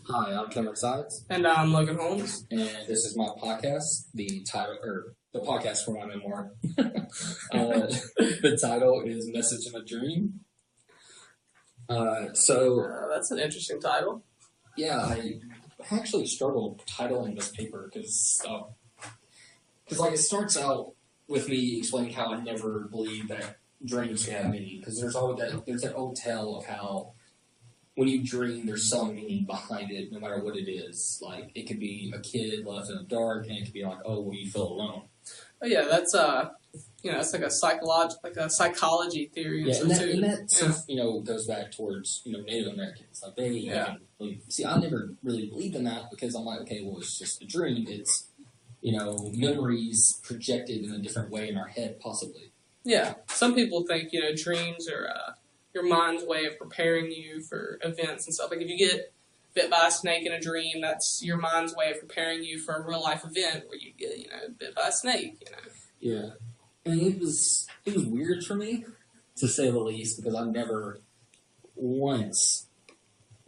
Hi, I'm Cameron Sides, And I'm Logan Holmes. and this is my podcast. The podcast for my memoir. The title is "Message in a Dream." That's an interesting title. Yeah, I actually struggled titling this paper because like it starts out with me explaining how I never believed that dreams can have meaning, because there's that old tale of how when you dream, there's some meaning behind it, no matter what it is. Like, it could be a kid left in the dark, and it could be like, oh, well, you feel alone. Oh yeah, that's it's like a psychology theory. Yeah, and that stuff, goes back towards, Native Americans. Like, they believe. See, I never really believed in that because I'm like, okay, well, it's just a dream. It's, memories projected in a different way in our head, possibly. Yeah, some people think, dreams are your mind's way of preparing you for events and stuff. Like if you get bit by a snake in a dream, that's your mind's way of preparing you for a real life event where you get, bit by a snake, Yeah. And it was weird for me, to say the least, because I never once,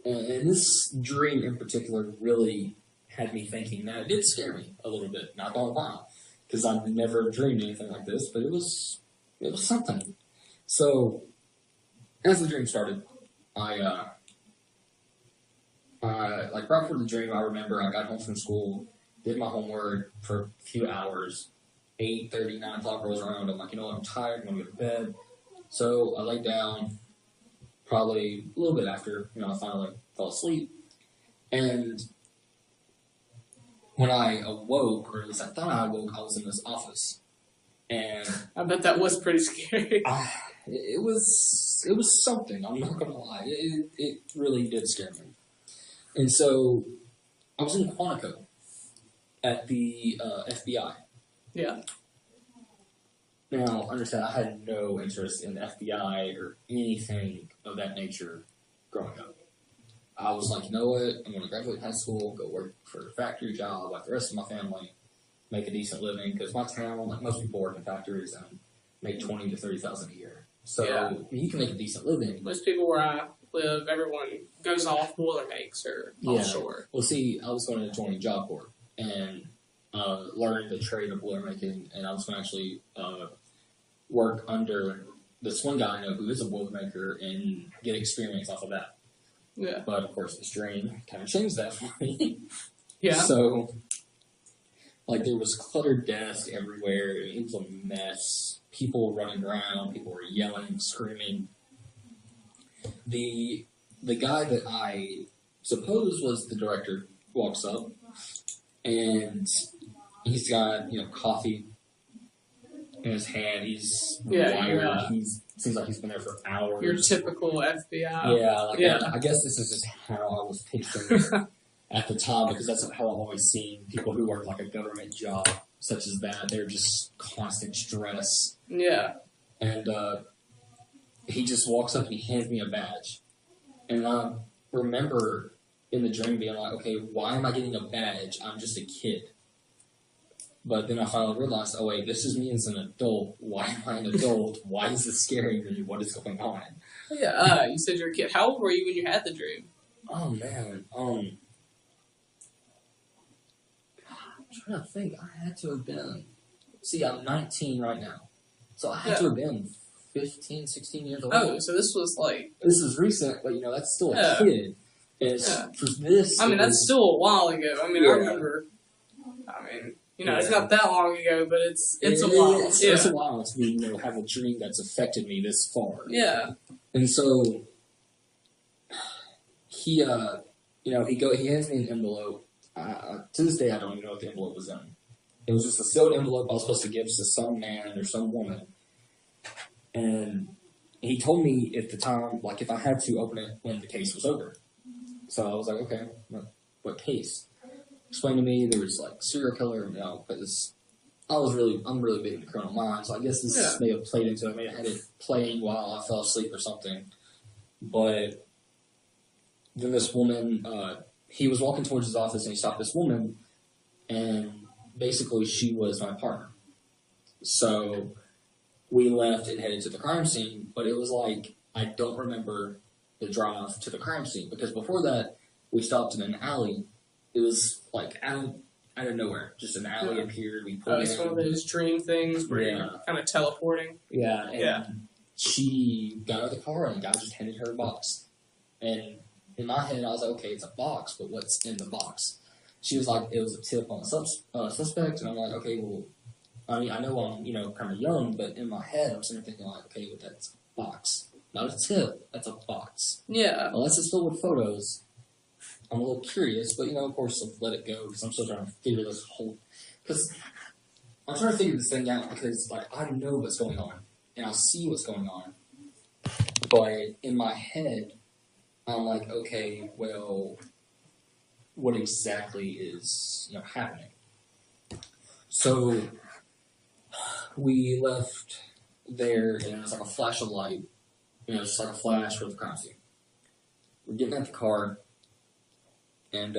and this dream in particular really had me thinking that it did scare me a little bit, not gonna lie, because I've never dreamed anything like this, but it was something. So, as the dream started, right before the dream, I remember I got home from school, did my homework for a few hours, 8:30, 9 o'clock rolls around. I'm like, I'm tired, I'm going to go to bed. So I laid down, probably a little bit after, I finally fell asleep. And when I awoke, or at least I thought I awoke, I was in this office. And I bet that was pretty scary. It was something, I'm not going to lie. It really did scare me. And so I was in Quantico at the FBI. Yeah. Now, understand, I had no interest in the FBI or anything of that nature growing up. I was like, you know what? I'm going to graduate high school, go work for a factory job like the rest of my family, make a decent living, because my town, like most people work in factories and make $20,000 to $30,000 a year. So you can make a decent living. Most people where I live, everyone goes off Boilermakes or offshore. Well, see, I was going to join Job Corps and learn the trade of Boilermaking, and I was going to actually work under this one guy I know who is a Boilermaker and get experience off of that. Yeah. But, of course, this dream kind of changed that for me. Yeah. So, there was cluttered desks everywhere. It was a mess. People running around. People were yelling, screaming. The guy that I suppose was the director walks up, and he's got, coffee in his hand. He's wired. Seems like he's been there for hours. Your typical FBI. Yeah, I guess this is just how I was picturing at the time, because that's how I've always seen people who work like a government job such as that. They're just constant stress. Yeah. And he just walks up and he hands me a badge. And I remember in the dream being like, okay, why am I getting a badge? I'm just a kid. But then I finally realized, oh wait, this is me as an adult. Why am I an adult? Why is this scaring me? What is going on? Yeah, you said you're a kid. How old were you when you had the dream? Oh man, I'm trying to think. I had to have been, see, I'm 19 right now. So I had to have been 15, 16 years old. Oh, so this was this is recent, but that's still a kid. And for this, that's still a while ago. I remember, it's not that long ago, but it's a while. It's a while to me, have a dream that's affected me this far. Yeah. And so he hands me an envelope. To this day, I don't even know what the envelope was in. It was just a sealed envelope I was supposed to give to some man or some woman. And he told me at the time, if I had to open it when the case was over. So I was like, okay, what case? Explained to me there was serial killer, because I'm really big into Criminal Minds, so I guess this may have played into it. Maybe I had it playing while I fell asleep or something. But then this woman, he was walking towards his office and he stopped this woman, and basically she was my partner. So we left and headed to the crime scene, but it was I don't remember the drive to the crime scene, because before that, we stopped in an alley. It was like out of nowhere, just an alley appeared. We pulled it's one of those dream things where you're kind of teleporting. Yeah, and she got out of the car and the guy just handed her a box. And in my head, I was like, okay, it's a box, but what's in the box? She was like, it was a tip on a suspect, and I'm like, okay, well, I mean, I know I'm, kind of young, but in my head, I'm sitting there thinking like, okay, well, that's a box. Not a tip, that's a box. Yeah. Unless it's filled with photos, I'm a little curious, but, of course, I'll let it go, because I'm still trying to figure this because I'm trying to figure this thing out, because, like, I know what's going on, and I see what's going on, but in my head, I'm like, okay, well, what exactly is, happening? So, we left there, and it was like a flash of light. Just like a flash for the crime scene. We're getting out the car, and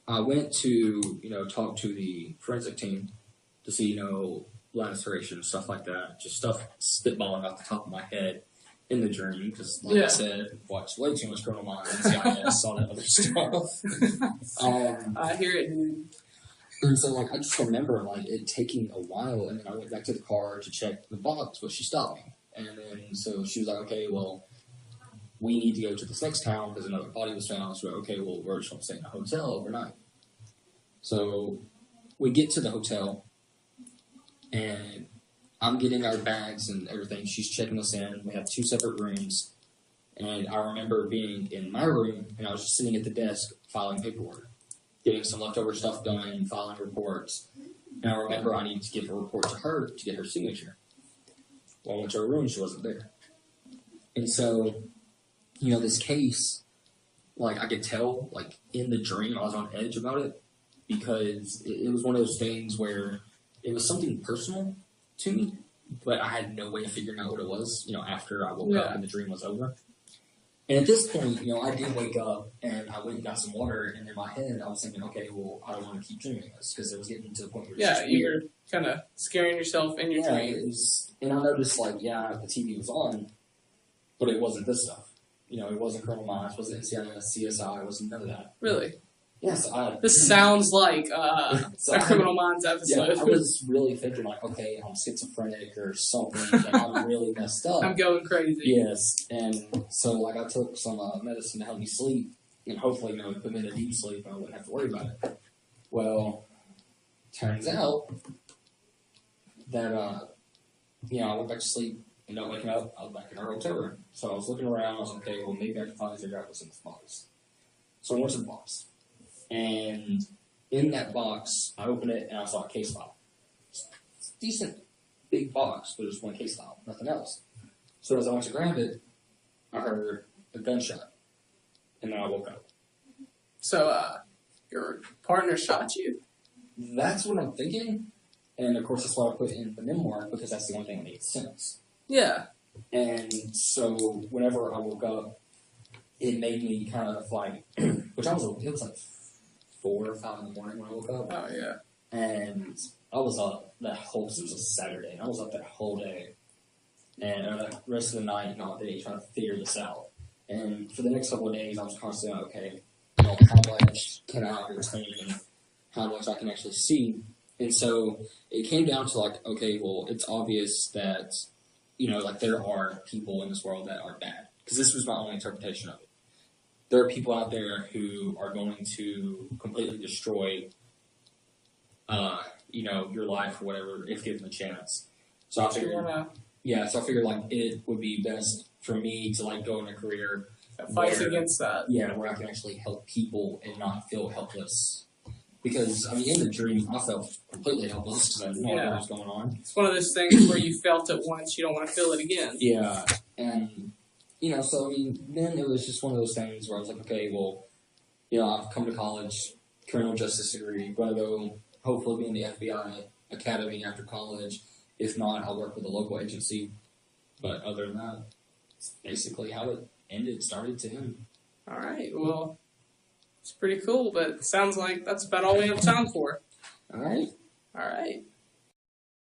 I went to, talk to the forensic team to see, laceration and stuff like that. Just stuff spitballing off the top of my head in the dream, because, like I said, watched way too much Criminal Minds, NCIS, all that other stuff. I hear it, dude. And so, I just remember, it taking a while, and then I went back to the car to check the box, but she stopped me. And then, so she was like, okay, well, we need to go to this next town because another body was found. So, okay, well, we're just going to stay in a hotel overnight. So, we get to the hotel, and I'm getting our bags and everything. She's checking us in. We have 2 separate rooms. And I remember being in my room, and I was just sitting at the desk filing paperwork, getting some leftover stuff done, filing reports. And I remember I needed to give a report to her to get her signature. Well, I went to her room, she wasn't there. And so, this case, I could tell, in the dream, I was on edge about it, because it was one of those things where it was something personal to me, but I had no way of figuring out what it was, after I woke up and the dream was over. And at this point, I did wake up, and I went and got some water, and in my head, I was thinking, okay, well, I don't want to keep dreaming this, because it was getting to the point where it was just you weird. were kind of scaring yourself in your dream. And I noticed, the TV was on, but it wasn't this stuff. It wasn't Criminal Minds, it wasn't NCIS, CSI, it wasn't none of that. Really? Yes. This sounds like a Criminal Minds episode. Yeah, I was really thinking, okay, I'm schizophrenic or something, and I'm really messed up. I'm going crazy. Yes, and so, I took some medicine to help me sleep, and hopefully, put me in a deep sleep, and I wouldn't have to worry about it. Well, turns out that, I went back to sleep, and waking up, I was back in our hotel room. So I was looking around, I was like, okay, well, maybe I can finally figure out what's in this box. So I went to the box. And in that box, I opened it, and I saw a case file. It's a decent, big box, but just one case file, nothing else. So as I went to grab it, I heard a gunshot. And then I woke up. So, your partner shot you? That's what I'm thinking. And, of course, that's why I put in the memoir, because that's the only thing that made sense. Yeah. And so whenever I woke up, it made me kind of which it was 4 or 5 in the morning when I woke up. Oh, yeah. And I was up it was a Saturday, and I was up that whole day. And the rest of the night and all day trying to figure this out. And for the next couple of days, I was constantly okay, how much can I retain and how much I can actually see. And so it came down to okay, well, it's obvious that, there are people in this world that are bad. Because this was my only interpretation of it. There are people out there who are going to completely destroy, your life or whatever, if given a chance. So I figured, so I figured it would be best for me to go in a career fight against that. Yeah, where I can actually help people and not feel helpless. Because, in the dream, I felt completely helpless because I didn't know what was going on. It's one of those things where you felt it once, you don't want to feel it again. Yeah, and, so, then it was just one of those things where I was like, okay, well, I've come to college, criminal justice degree, going to go, hopefully, be in the FBI academy after college. If not, I'll work with a local agency. But other than that, it's basically how it started to end. All right, well... It's pretty cool, but it sounds like that's about all we have time for. All right. All right.